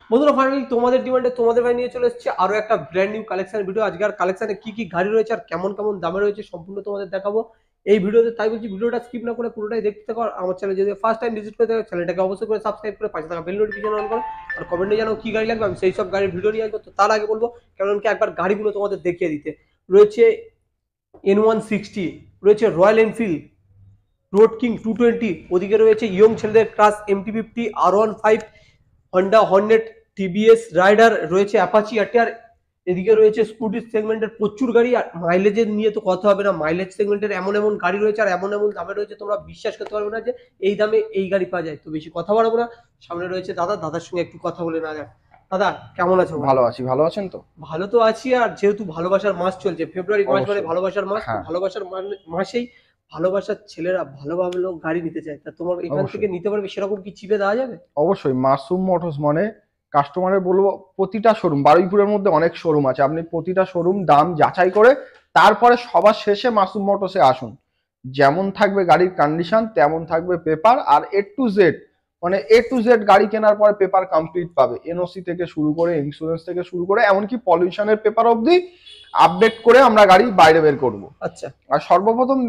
বন্ধুরা ফাইনালি তোমাদের ডিমান্ডে তোমাদের ভাই নিয়ে চলে এসেছে আরো একটা ব্র্যান্ড নিউ কালেকশন ভিডিও। আজকে আর কালেকশনে কি কি গাড়ি রয়েছে আর কেমন কেমন দামে রয়েছে সম্পূর্ণ তোমাদের দেখাবো এই ভিডিওতে। তাই বলছি ভিডিওটা স্কিপ না করে পুরোটাই দেখতে থাকো। আর আমার চ্যানেল যদি ফার্স্ট টাইম ভিজিট করে থাকো চ্যানেলটাকে অবশ্যই করে সাবস্ক্রাইব করে পাশে থাকা বেল নোটিফিকেশন অন করো। আর কমেন্টে জানাও কি গাড়ি লাগবে, আমি সেই সব গাড়ির ভিডিও নিয়ে আসবো। তো তার আগে বলবো কারণ কি একবার গাড়িগুলো তোমাদের দেখিয়ে দিতে। রয়েছে N160, রয়েছে রয়্যাল এনফিল্ড রোড কিং 220, ওদিকে রয়েছে ইয়ং ছেলেদের crush MT50 R15, Honda Hornet, TVS Raider, রয়েছে অ্যাপাচি আরটিআর। এদিকে রয়েছে স্কুটি সেগমেন্টের প্রচুর গাড়ি। আর মাইলেজের নিয়ে তো কথা হবে না, মাইলেজ সেগমেন্টের এমন এমন গাড়ি রয়েছে আর এমন এমন দামে রয়েছে তোমরা বিশ্বাস করতে পারবে না যে এই দামে এই গাড়ি পাওয়া যায়। তো বেশি কথা বাড়াবো না, সামনে রয়েছে দাদা, দাদার সঙ্গে একটু কথা বলে না যাক। দাদা কেমন আছো? ভালো আছি, ভালো আছেন তো? ভালো তো আছি। আর যেহেতু ভালোবাসার মাস চলছে, ফেব্রুয়ারি মাস মানে অবশ্যই। ভালোবাসার মাস, তো হ্যাঁ, ভালোবাসার মাসেই ভালোবাসার ছেলেরা ভালোভাবে লোক গাড়ি নিতে চায়। তা তোমার এখান থেকে অবশ্যই। নিতে পারবে সেরকম কি চিপে দেওয়া যাবে? অবশ্যই মাসুম মোটরস মানে কাস্টমারের বলবো প্রতিটা শোরুম, বারুইপুরের মধ্যে অনেক শোরুম আছে, আপনি প্রতিটা শোরুম দাম যাচাই করে তারপরে সবার শেষে মাসুম মোটরসে আসুন। যেমন থাকবে গাড়ির কন্ডিশন তেমন থাকবে পেপার, আর A to Z মানে A to Z গাড়ি কেনার পরে পেপার কমপ্লিট পাবে, এনওসি থেকে শুরু করে ইন্স্যুরেন্স থেকে শুরু করে এমনকি পলিউশনের পেপার অবধি আপডেট করে আমরা গাড়ি বাইরে বের করব। আচ্ছা। আর সর্বপ্রথম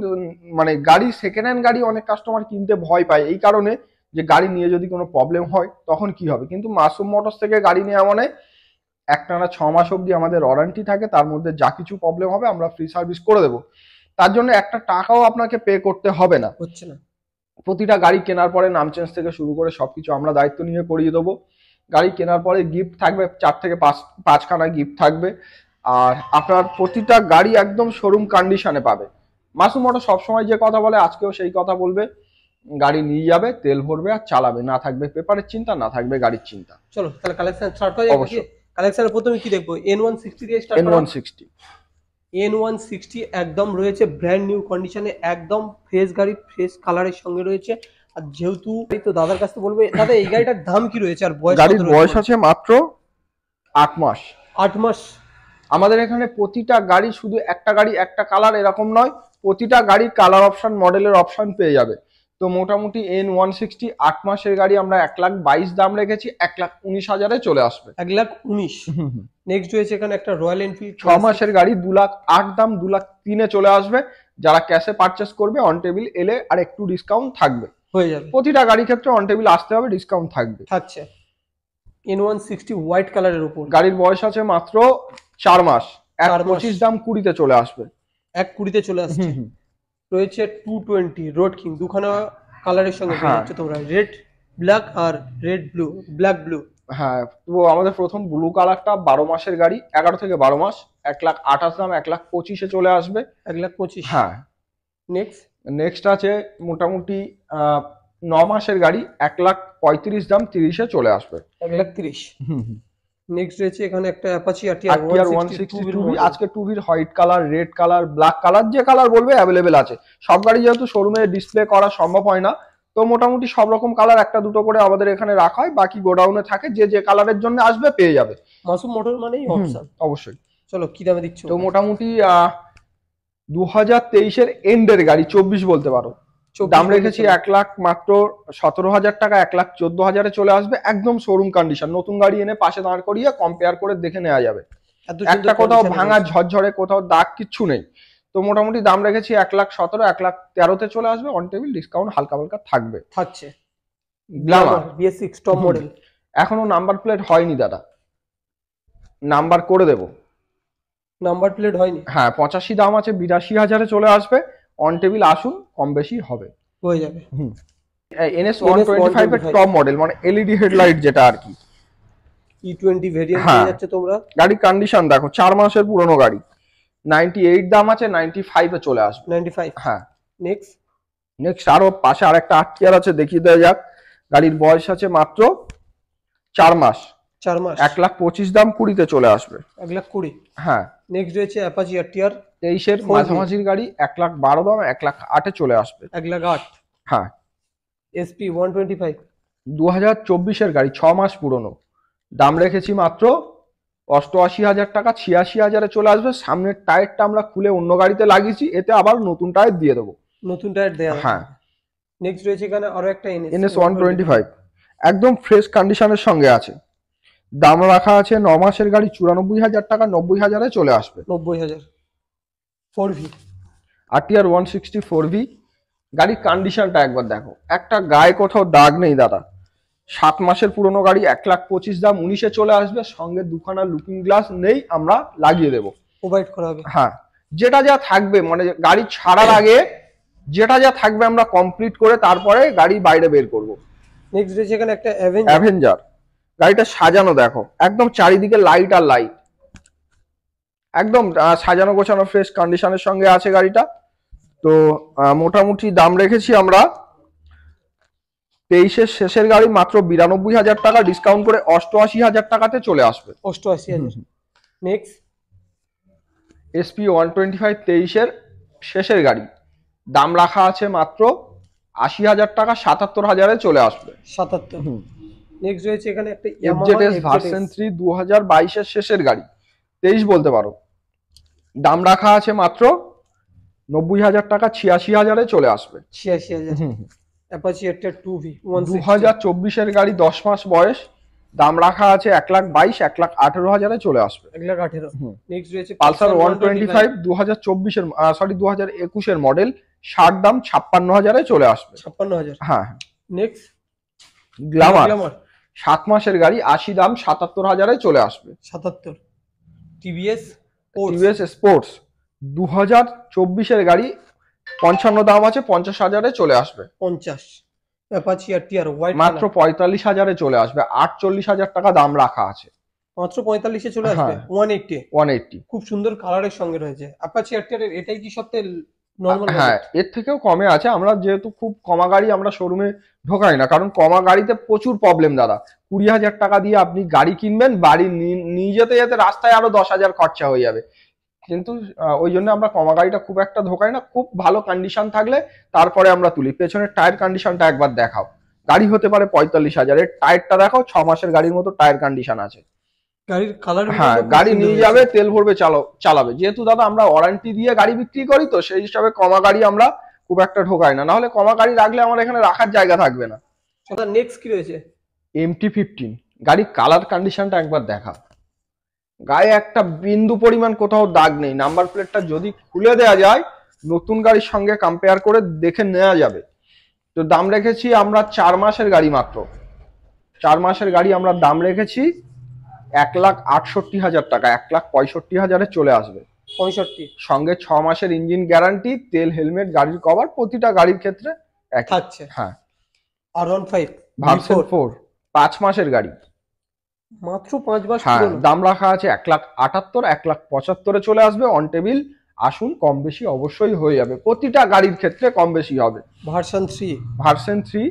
মানে গাড়ি সেকেন্ড হ্যান্ড গাড়ি অনেক কাস্টমার কিনতে ভয় পায় এই কারণে যে গাড়ি নিয়ে যদি কোনো প্রবলেম হয় তখন কি হবে, কিন্তু মাসুম মোটরস থেকে গাড়ি নেওয়া মানে একটানা 6 মাস অবধি আমাদের ওয়ারেন্টি থাকে, তার মধ্যে যা কিছু প্রবলেম হবে আমরা ফ্রি সার্ভিস করে দেবো। তার জন্য একটা টাকাও আপনাকে পে করতে হবে না। হচ্ছে না। প্রতিটা গাড়ি কেনার পরে নাম চেঞ্জ থেকে শুরু করে সবকিছু আমরা দায়িত্ব নিয়ে করিয়ে দেবো। গাড়ি কেনার পরে গিফট থাকবে 4 থেকে 5খানা গিফট থাকবে। আর আপনার প্রতিটা গাড়ি একদম শোরুম কন্ডিশনে পাবে। মাসুম মোটর সবসময় যে কথা বলে আজকেও সেই কথা বলবে, গাড়ি নিয়ে যাবে, তেল ভরবে আর চালাবে, না থাকবে পেপারের চিন্তা, না থাকবে গাড়ির চিন্তা। চলো তাহলে কালেকশন স্টার্ট করা যাক। অবশ্যই। কালেকশনের প্রথমে কি দেখবো? N160 দিয়ে স্টার্ট করা। N160 N160 একদম রয়েছে ব্র্যান্ড নিউ কন্ডিশনে, একদম ফ্রেশ গাড়ি, ফ্রেশ কালারের সঙ্গে রয়েছে। আর যেহেতু এই তো দাদার কাছে বলবো, দাদা এই গাড়িটার দাম কি রয়েছে আর বয়স কত গাড়ির রয়েছে? বয়স আছে মাত্র 8 মাস। 8 মাস। আমাদের এখানে প্রতিটা গাড়ি শুধু একটা গাড়ি একটা কালার এরকম নয়, প্রতিটা গাড়ির কালার অপশন মডেলের অপশন পেয়ে যাবে। তো মোটামুটি N160 8 মাসের গাড়ি আমরা 1,22,000 দাম রেখেছি, 1,19,000-এ চলে আসবে। 1,19,000। নেক্সট রয়েছে এখানে একটা রয়্যাল এনফিল্ড 6 মাসের গাড়ি 2,08,000 দাম, 2,03,000-এ চলে আসবে। যারা ক্যাশে পারচেস করবে অন টেবিল এলে আর একটু ডিসকাউন্ট থাকবে। হয়ে যাবে। প্রতিটা গাড়ির ক্ষেত্রে অন টেবিল আসতে হবে, ডিসকাউন্ট থাকবে। থাকছে। N160 হোয়াইট কালারের উপর। গাড়ির বয়স আছে মাত্র 4 মাস, 4 মাস। 1,25,000 দাম 20-তে চলে আসবে। 1,20,000-তে চলে আসছে। রয়েছে 220 রোড কিং, দুখানা কালারের সঙ্গে পেয়ে হ্যাঁ যাচ্ছে তোমরা, রেড ব্ল্যাক আর রেড ব্লু, ব্ল্যাক ব্লু। হ্যাঁ, তো আমাদের প্রথম ব্লু কালারটা 12 মাসের গাড়ি, 11 থেকে 12 মাস, 1,28,000 দাম, 1,25,000-এ চলে আসবে। 1,25,000। হ্যাঁ। নেক্সট। নেক্সট আছে মোটামুটি 9 মাসের গাড়ি, 1,35,000 দাম, 30-এ চলে আসবে। 1,30,000। হুম হুম। নেক্সট রয়েছে এখানে একটা অ্যাপাচি আরটিআর আর 162 আজকে টুবির white colour, red colour, black colour, যে কালার বলবে অ্যাভেলেবেল আছে। সব গাড়ি যেহেতু শোরুমে ডিসপ্লে করা সম্ভব হয় না, তো মোটামুটি সব রকম কালার একটা দুটো করে আমাদের এখানে রাখা হয়, বাকি গোডাউনে থাকে, যে যে কালারের জন্য আসবে পেয়ে যাবে। মাসুম মোটর মানেই অপশন। অবশ্যই। চলো কি দামে দিচ্ছ? তো মোটামুটি 2023-এর এন্ডের গাড়ি, 24 বলতে পারো, দাম রেখেছি 1,00,000 মাত্র 17,000 টাকা, 1,14,000-এ চলে আসবে। একদম শোরুম কন্ডিশন, নতুন গাড়ি এনে পাশে দাঁড় করিয়ে কম্পেয়ার করে দেখে নেওয়া যাবে, একটা কোথাও ভাঙা ঝরঝরে কোথাও দাগ কিচ্ছু নেই। তো মোটামুটি দাম রেখেছি 1,17,000, 1,13,000-তে চলে আসবে। অন টেবিল ডিসকাউন্ট হালকা হালকা থাকবে। থাকছে। গ্ল্যামার BS6 টপ মডেল, এখনো নাম্বার প্লেট হয়নি দাদা, নাম্বার করে দেবো। নাম্বার প্লেট হয়নি? হ্যাঁ, 85 দাম আছে, 82,000-এ চলে আসবে। অন টেবিল আসুন, কম বেশি হবে, হয়ে যাবে। NS125 এর টপ মডেল মানে এলইডি হেডলাইট যেটা আর কি, E20 ভেরিয়েন্ট হ্যাঁ। পেয়ে যাচ্ছে তোমরা। গাড়ির কন্ডিশন দেখো, 4 মাসের পুরনো গাড়ি, 98 দাম আছে, 95-এ চলে আসবে। 95। হ্যাঁ। নেক্সট। নেক্সট আরো পাশে আরেকটা আরটিআর আছে, দেখিয়ে দেওয়া যাক। গাড়ির বয়স আছে মাত্র 4 মাস, 4 মাস, 1,25,000 দাম, 20-তে চলে আসবে। 1,20,000। হ্যাঁ। নেক্সট রয়েছে অ্যাপাচি আরটিআর 23-এর মাঝামাঝির গাড়ি, 1,12,000 দাম, 1,08,000-এ চলে আসবে। 1,08,000। হ্যাঁ। SP 125 2024-এর গাড়ি, 6 মাস পুরনো, দাম রেখেছি মাত্র 88,000 টাকা, 86,000-এ চলে আসবে। সামনের টায়ারটা আমরা খুলে অন্য গাড়িতে লাগিয়েছি, এতে আবার নতুন টায়ার দিয়ে দেবো। নতুন টায়ার দেয়া। হ্যাঁ। নেক্সট রয়েছে এখানে আরো একটা NS125 একদম ফ্রেশ কন্ডিশনের সঙ্গে আছে। দাম রাখা আছে 9 মাসের গাড়ি 94,000 টাকা, 90,000-এ চলে আসবে। 90,000 4V RTR 160 গাড়ির কন্ডিশনটা একবার দেখো, একটা গায়ে কোথাও দাগ নেই দাদা। 7 মাসের পুরনো গাড়ি, 1,25,000 দাম, 19-এ চলে আসবে। সঙ্গে দুখানা লুকিং গ্লাস নেই, আমরা লাগিয়ে দেবো, প্রোভাইড করা হবে। হ্যাঁ, যেটা যা থাকবে মানে গাড়ি ছাড়ার আগে যেটা যা থাকবে আমরা কমপ্লিট করে তারপরে গাড়ি বাইরে বের করব। নেক্সট রয়েছে এখানে একটা অ্যাভেঞ্জার। গাড়িটা সাজানো দেখো, একদম চারিদিকে লাইট আর লাইট, একদম সাজানো গোছানো ফ্রেশ কন্ডিশনের সঙ্গে আছে গাড়িটা। তো মোটামুটি দাম রেখেছি আমরা 23-এর শেষের গাড়ি মাত্র 92,000 টাকা, ডিসকাউন্ট করে 88,000 টাকাতে চলে আসবে। 88,000। নেক্সট SP 125 23-এর শেষের গাড়ি, দাম রাখা আছে মাত্র 80,000 টাকা, 77,000-এ চলে আসবে। 77। নেক্সট রয়েছে এখানে একটা FZS ভার্সন 3 2022-এর শেষের গাড়ি, 23 বলতে পারো, দাম রাখা আছে মাত্র 90,000 টাকা, 86,000-এ চলে আসবে। 86,000। অ্যাপাচি একটা 2V 2024-এর গাড়ি, 10 মাস বয়স, দাম রাখা আছে 1,22,000, 1,18,000-এ চলে আসবে। 1,18,000। নেক্সট রয়েছে পালসার 125 2024-এর 2021-এর মডেল, 60 দাম 56,000-এ চলে আসবে। 56,000। হ্যাঁ। নেক্সট গ্ল্যামার 7 মাসের গাড়ি, 80 দাম 77,000-এ চলে আসবে। 77। টিভিএস স্পোর্টস 2024-এর গাড়ি, 55 দাম আছে, 50,000-এ চলে আসবে। 50। অ্যাপাচি আরটিআর হোয়াইট মাত্র 45,000-এ চলে আসবে। 48,000 টাকা দাম রাখা আছে। মাত্র 45-এ চলে আসবে। 180 খুব সুন্দর কালারের সঙ্গে রয়েছে। অ্যাপাচি আরটিআর এর এটাই কি সবথেকে নরমাল? হ্যাঁ, এর থেকেও কমে আছে। আমরা যেহেতু খুব কমা গাড়ি আমরা শোরুমে ঢোকাই না, কারণ কমা গাড়িতে প্রচুর প্রবলেম দাদা। 20,000 টাকা দিয়ে আপনি গাড়ি কিনবেন, বাড়ি নিয়ে যেতে যেতে রাস্তায় আরো 10,000 খরচা হয়ে যাবে। কিন্তু ওই জন্য আমরা কমা গাড়িটা খুব একটা ঢোকাই না। খুব ভালো কন্ডিশন থাকলে তারপরে আমরা তুলি। পেছনের টায়ার কন্ডিশনটা একবার দেখাও। গাড়ি হতে পারে 45,000 এর, টায়ারটা দেখো 6 মাসের গাড়ির মতো টায়ার কন্ডিশন আছে। গাড়ির কালার, হ্যাঁ, গাড়ি নিয়ে যাবে, তেল ভরবে, চালাবে। যেহেতু দাদা আমরা ওয়ারেন্টি দিয়ে গাড়ি বিক্রি করি, তো সেই হিসাবে কমা গাড়ি আমরা খুব একটা ঢোকাই না, নাহলে কমা গাড়ি রাখলে আমার এখানে রাখার জায়গা থাকবে না। নেক্সট কি রয়েছে? MT-15 গাড়ির কালার কন্ডিশনটা একবার দেখা। গায়ে একটা বিন্দু পরিমাণ কোথাও দাগ নেই। নাম্বার প্লেটটা যদি খুলে দেওয়া যায়, নতুন গাড়ির সঙ্গে কম্পেয়ার করে দেখে নেওয়া যাবে। তো দাম রেখেছি আমরা 4 মাসের গাড়ি, মাত্র 4 মাসের গাড়ি আমরা দাম রেখেছি 1,68,000 টাকা, 1,65,000-এ চলে আসবে। 65 সঙ্গে 6 মাসের ইঞ্জিন গ্যারান্টি, তেল, হেলমেট, গাড়ির কভার প্রতিটা গাড়ির ক্ষেত্রে থাকছে। হ্যাঁ। R15 ভার্সন 4 5 মাসের গাড়ি, মাত্র 5 মাস হ্যাঁ, পুরনো। দাম রাখা আছে 1,78,000, 1,75,000-এ চলে আসবে। অন টেবিল আসুন, কম বেশি অবশ্যই হয়ে যাবে, প্রতিটা গাড়ির ক্ষেত্রে কম বেশি হবে। ভার্সন 3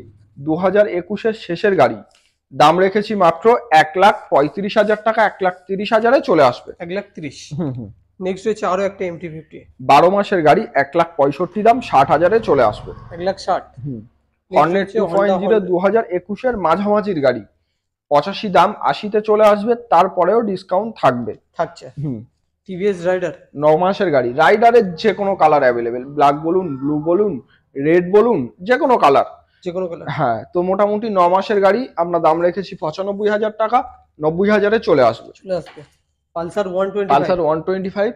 2021-এর শেষের গাড়ি, দাম রেখেছি মাত্র 1,35,000 টাকা, 1,30,000-এ চলে আসবে। 1,30,000। নেক্সট রয়েছে আরো একটা MT-50 12 মাসের গাড়ি, 1,65,000 দাম, 60,000-এ চলে আসবে। 1,60,000। হর্নেট 2.0 2021-এর মাঝামাঝির গাড়ি, 85 দাম, 80-তে চলে আসবে। তারপরেও ডিসকাউন্ট থাকছে। টিভিএস রাইডার 9 মাসের গাড়ি, রাইডারের যে কোনো কালার অ্যাভেলেবেল, ব্ল্যাক বলুন, ব্লু বলুন, রেড বলুন, যে কোনো কালার। হ্যাঁ, তো মোটামুটি 9 মাসের গাড়ি আমরা দাম রেখেছি 95,000 টাকা, 90,000-এ চলে আসবে। পালসার 125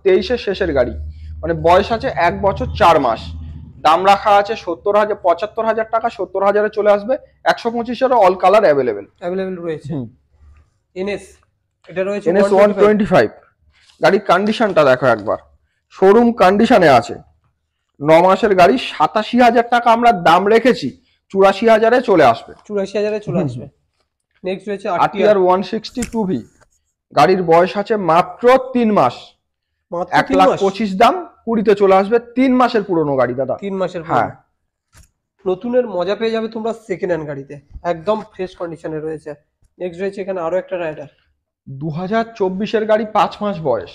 23-এর শেষের গাড়ি, মানে বয়স আছে 1 বছর 4 মাস, দাম রাখা আছে 75,000 টাকা, 70,000-এ চলে আসবে। 125-এরও অল কালার অ্যাভেলেবেল রয়েছে। NS 125 গাড়ির কন্ডিশনটা দেখো একবার, শোরুম কন্ডিশনে আছে। 9 মাসের গাড়ি, 87,000 টাকা আমরা দাম রেখেছি, 84,000-এ চলে আসবে। 84,000-এ চলে আসবে। নেক্সট রয়েছে RTR 160 গাড়ির বয়স আছে মাত্র 3 মাস, 1,25,000 দাম, 20-তে চলে আসবে। 3 মাসের পুরনো গাড়ি দাদা, 3 মাসের। হ্যাঁ, নতুনের মজা পেয়ে যাবে তোমরা সেকেন্ড হ্যান্ড গাড়িতে, একদম ফ্রেশ কন্ডিশনে রয়েছে। নেক্সট রয়েছে এখানে আরো একটা রাইডার 2024-এর গাড়ি, 5 মাস বয়স,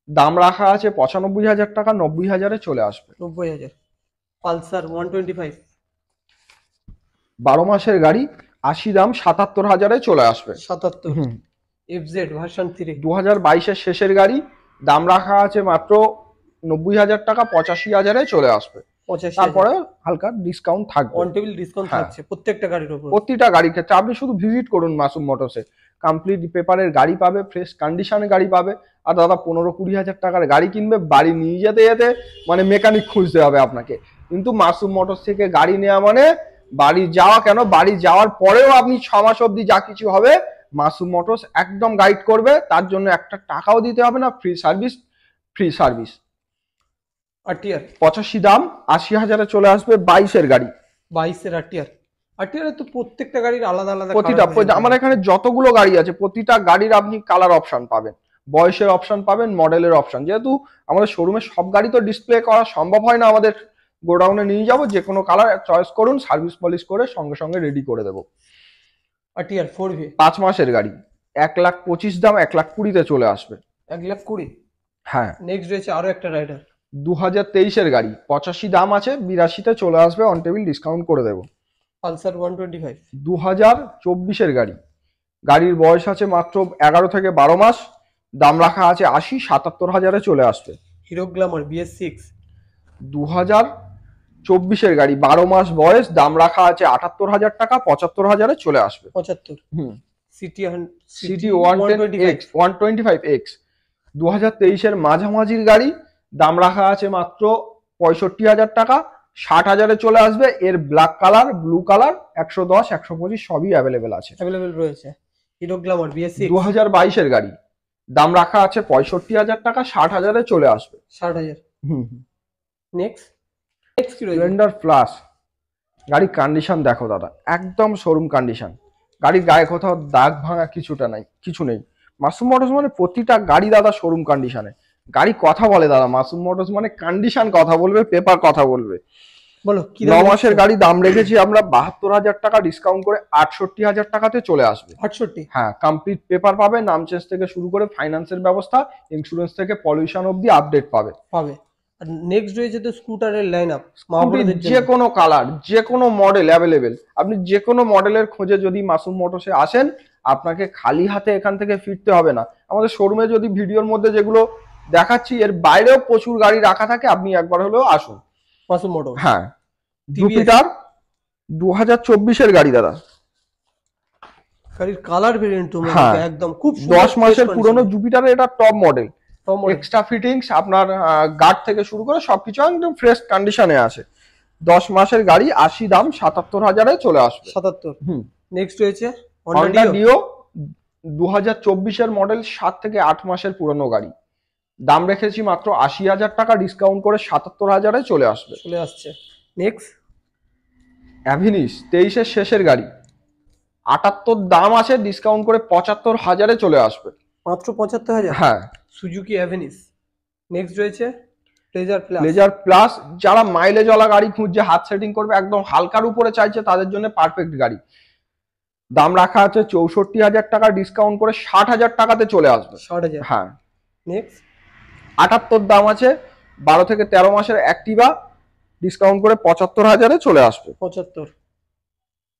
দাম রাখা আছে 95,000 টাকা, 90,000-এ চলে আসবে। 90,000। পালসার 125 12 মাসের গাড়ি, 80 দাম, 77,000-এ চলে আসবে। 77। FZ ভার্সন 3 2022-এর শেষের গাড়ি, দাম রাখা আছে মাত্র 90,000 টাকা, 85,000-এ চলে আসবে। 85,000 তারপরে হালকা ডিসকাউন্ট থাকবে। অন টেবিল ডিসকাউন্ট হ্যাঁ। থাকছে প্রত্যেকটা গাড়ির উপর। প্রতিটা গাড়ির ক্ষেত্রে আপনি শুধু ভিজিট করুন মাসুম মোটরসে, কমপ্লিট পেপারের গাড়ি পাবে, ফ্রেশ কন্ডিশনে গাড়ি পাবে। আর দাদা 15-20 হাজার টাকার গাড়ি কিনবে, বাড়ি নিয়ে যেতে যেতে মানে মেকানিক খুঁজতে হবে আপনাকে। কিন্তু মাসুম মোটরস থেকে গাড়ি নেওয়া মানে বাড়ি যাওয়া, কেন বাড়ি যাওয়ার পরেও আপনি 6 মাস অবধি যা কিছু হবে মাসুম মোটরস একদম গাইড করবে, তার জন্য একটা টাকাও দিতে হবে না, free service. Free service. RTR 85 দাম, 80,000-এ চলে আসবে 22-এর গাড়ি। 22-এর আরটিআর। আরটিআর তো প্রত্যেকটা গাড়ির আলাদা আলাদা প্রতিটা আমার এখানে যতগুলো গাড়ি আছে প্রতিটা গাড়ির আপনি কালার অপশন পাবেন, বয়সের অপশন পাবেন, মডেলের অপশন। যেহেতু আমাদের শোরুমে সব গাড়ি তো ডিসপ্লে করা সম্ভব হয় না, আমাদের গোডাউনে নিয়ে যাব, যে কোনো কালার চয়েস করুন, সার্ভিস পলিশ করে সঙ্গে সঙ্গে রেডি করে দেবো। আরটিআর 4V 5 মাসের গাড়ি, 1,25,000 দাম, 1,20,000-তে চলে আসবে। 1,20,000। হ্যাঁ। নেক্সট রয়েছে আরো একটা রাইডার 2023-এর গাড়ি, 85 দাম আছে, 82-তে চলে আসবে, অন টেবিল ডিসকাউন্ট করে দেবো। পালসার 125 2024-এর গাড়ি, গাড়ির বয়স আছে মাত্র 11 থেকে 12 মাস, দাম রাখা আছে 80, 77,000-এ চলে আসবে। হিরো গ্ল্যামার BS6 2024-এর গাড়ি, 12 মাস বয়স, দাম রাখা আছে 78,000 টাকা, 75,000-এ চলে আসবে। 75। সিটি 125X 2023-এর মাঝামাঝির গাড়ি, দাম রাখা আছে মাত্র 65,000 টাকা, 60,000-এ চলে আসবে। এর ব্ল্যাক কালার, ব্লু কালার, 110, 125 সবই অ্যাভেলেবেল আছে। অ্যাভেলেবেল রয়েছে। হিরো গ্ল্যামার BS6 2022-এর গাড়ি, দাম রাখা আছে 65,000 টাকা, 60,000-এ চলে আসবে। 60,000। নেক্সট কি রয়েছে? স্প্লেন্ডার প্লাস গাড়ি কন্ডিশন দেখো দাদা, একদম শোরুম কন্ডিশন। গাড়ির গায়ে কোথাও দাগ ভাঙা কিছু নেই। মাসুম মোটরস মানে প্রতিটা গাড়ি দাদা শোরুম কন্ডিশনে। গাড়ি কথা বলে দাদা, মাসুম মোটরস মানে কন্ডিশন কথা বলবে, পেপার কথা বলবে। বলো কি 9 মাসের গাড়ি, দাম রেখেছি আমরা 72,000 টাকা, ডিসকাউন্ট করে 68,000 টাকাতে চলে আসবে। 68? হ্যাঁ, কমপ্লিট পেপার পাবে, নাম চেঞ্জ থেকে শুরু করে ফাইন্যান্সের ব্যবস্থা, ইন্স্যুরেন্স থেকে পলিউশন অবধি আপডেট পাবে। আর নেক্সট রয়েছে তো স্কুটারের লাইনআপ, যে কোনো কালার, যে কোনো মডেল অ্যাভেলেবেল। আপনি যে কোনো মডেলের খোঁজে যদি মাসুম মোটরসে আসেন, আপনাকে খালি হাতে এখান থেকে ফিরতে হবে না। আমাদের শোরুমে যদি ভিডিওর মধ্যে যেগুলো দেখাচ্ছি এর বাইরেও প্রচুর গাড়ি রাখা থাকে, আপনি একবার হলেও আসুন মাসুম মোটরস। হ্যাঁ। জুপিটার 2024-এর গাড়ি দাদা, গাড়ির কালার ভেরিয়েন্ট একদম খুব 10 মাসের পুরনো জুপিটারের এটা টপ মডেল। এক্সট্রা ফিটিংস আপনার গার্ড থেকে শুরু করে সবকিছু একদম ফ্রেশ কন্ডিশনে আছে। 10 মাসের গাড়ি, 80 দাম, 77,000-এ চলে আসবে। 77। নেক্সট রয়েছে হন্ডা ডিও 2024-এর মডেল, 7 থেকে 8 মাসের পুরনো গাড়ি, দাম রেখেছি মাত্র 80,000 টাকা, ডিসকাউন্ট করে 77,000-এ চলে আসছে। নেক্সট অ্যাভিনিস 23-এর শেষের গাড়ি, 78 দাম আছে, ডিসকাউন্ট করে 75,000-এ চলে আসবে। মাত্র 75,000? হ্যাঁ। সুজুকি অ্যাভিনিস। নেক্সট রয়েছে প্লেজার প্লাস, যারা মাইলেজওয়ালা গাড়ি খুঁজছে, হাত সেটিং করবে, একদম হালকার উপরে চাইছে, তাদের জন্য পারফেক্ট গাড়ি। দাম রাখা আছে 64,000 টাকা, ডিসকাউন্ট করে 60,000 টাকাতে চলে আসবে। 60,000? হ্যাঁ। নেক্সট 78 দাম আছে, 12 থেকে 13 মাসের অ্যাক্টিভা, ডিসকাউন্ট করে 75,000-এ চলে আসবে। 75।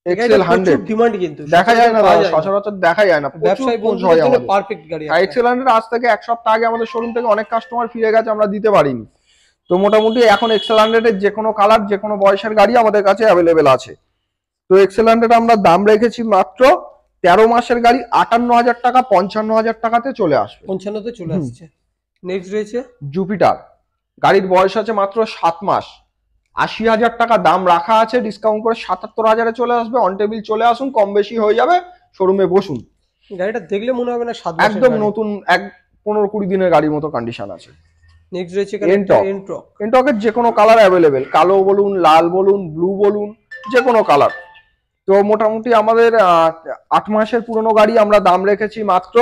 এক্সেল 100 ডিমান্ড কিন্তু দেখা যায় না দাদা, সচরাচর দেখা যায় না, ব্যবসায়ী বন্ধুদের জন্য পারফেক্ট গাড়ি। এক্সেল 100 আজ থেকে এক সপ্তাহ আগে আমাদের শোরুম থেকে অনেক কাস্টমার ফিরে গেছে, আমরা দিতে পারিনি। তো মোটামুটি এখন এক্সেল 100-এর যে কোনো কালার, যে কোনো বয়সের গাড়ি আমাদের কাছে অ্যাভেলেবেল আছে। তো এক্সেল 100 আমরা দাম রেখেছি মাত্র 13 মাসের গাড়ি, 58,000 টাকা, 55,000 টাকাতে চলে আসবে। 55-তে চলে আসছে। নেক্সট রয়েছে জুপিটার, গাড়ির বয়স আছে মাত্র 7 মাস, 80,000 টাকা দাম রাখা আছে, ডিসকাউন্ট করে 77,000-এ চলে আসবে। অন টেবিল চলে আসুন, কম বেশি হয়ে যাবে, শোরুমে বসুন। গাড়িটা দেখলে মনে হবে না 7 মাসের, একদম নতুন, 15-20 দিনের গাড়ির মতো কন্ডিশন আছে। নেক্সট রয়েছে এনটকের যে কোনো কালার অ্যাভেলেবেল, কালো বলুন, লাল বলুন, ব্লু বলুন, যে কোনো কালার। তো মোটামুটি আমাদের 8 মাসের পুরনো গাড়ি আমরা দাম রেখেছি মাত্র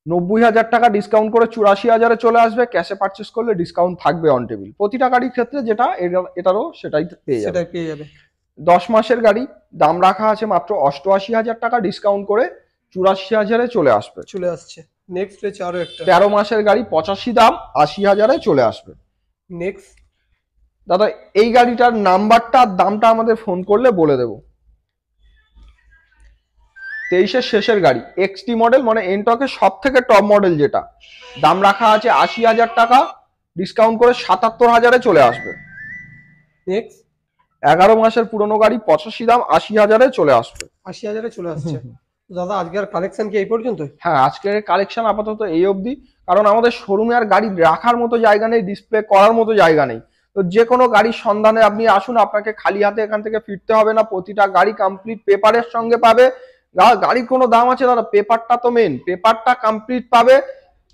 90,000 টাকা, ডিসকাউন্ট করে 84,000-এ চলে আসবে। ক্যাশে পারচেস করলে ডিসকাউন্ট থাকবে অন টেবিল। প্রতিটা গাড়ির ক্ষেত্রে যেটা এটারও সেটাই পেয়ে যাবে। 10 মাসের গাড়ি, দাম রাখা আছে মাত্র 88,000 টাকা, ডিসকাউন্ট করে 84,000-এ চলে আসছে। নেক্সট রয়েছে আরো একটা 13 মাসের গাড়ি, 85 দাম, 80,000-এ চলে আসবে। নেক্সট দাদা এই গাড়িটার নাম্বারটা আর দামটা আমাদের ফোন করলে বলে দেবো। 23-এর শেষের গাড়ি, এক্সটি মডেল, মানে এনটকের সব থেকে টপ মডেল যেটা, দাম রাখা আছে 80,000 টাকা, ডিসকাউন্ট করে 77,000-এ চলে আসবে। নেক্সট 11 মাসের পুরনো গাড়ি 85 দাম, 80,000-এ চলে আসবে। 80,000-এ চলে আসছে। তো দাদা আজকের কালেকশন কি এই পর্যন্ত? হ্যাঁ, আজকের কালেকশন আপাতত এই অবধি, কারণ আমাদের শোরুমে আর গাড়ি রাখার মতো জায়গা নেই, ডিসপ্লে করার মতো জায়গা নেই। তো যে কোনো গাড়ির সন্ধানে আপনি আসুন, আপনাকে খালি হাতে এখান থেকে ফিরতে হবে না। প্রতিটা গাড়ি কমপ্লিট পেপারের সঙ্গে পাবে। গাড়ির কোনো দাম আছে দাদা, পেপারটা তো মেন, পেপারটা কমপ্লিট পাবে।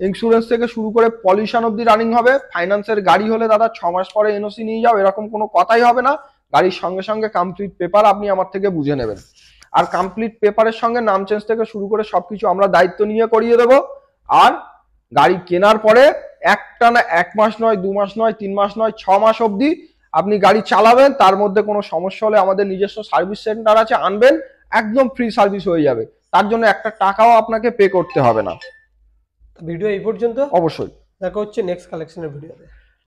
ইন্স্যুরেন্স থেকে শুরু করে পলিউশন অব্দি রানিং হবে। ফাইন্যান্সের গাড়ি হলে দাদা 6 মাস পরে এনওসি নিয়ে যাও, এরকম কোনো কথাই হবে না। গাড়ির সঙ্গে সঙ্গে কমপ্লিট পেপার আপনি আমার থেকে বুঝে নেবেন। আর কমপ্লিট পেপারের সঙ্গে নাম চেঞ্জ থেকে শুরু করে সবকিছু আমরা দায়িত্ব নিয়ে করিয়ে দেব। আর গাড়ি কেনার পরে একটানা 1 মাস নয়, 2 মাস নয়, 3 মাস নয়, 6 মাস অবধি আপনি গাড়ি চালাবেন। তার মধ্যে কোনো সমস্যা হলে আমাদের নিজস্ব সার্ভিস সেন্টার আছে, আনবেন, একদম ফ্রি সার্ভিস হয়ে যাবে। তার জন্য একটা টাকাও আপনাকে পে করতে হবে না। ভিডিও এই পর্যন্ত, অবশ্যই দেখা হচ্ছে নেক্সট কালেকশনের ভিডিওতে।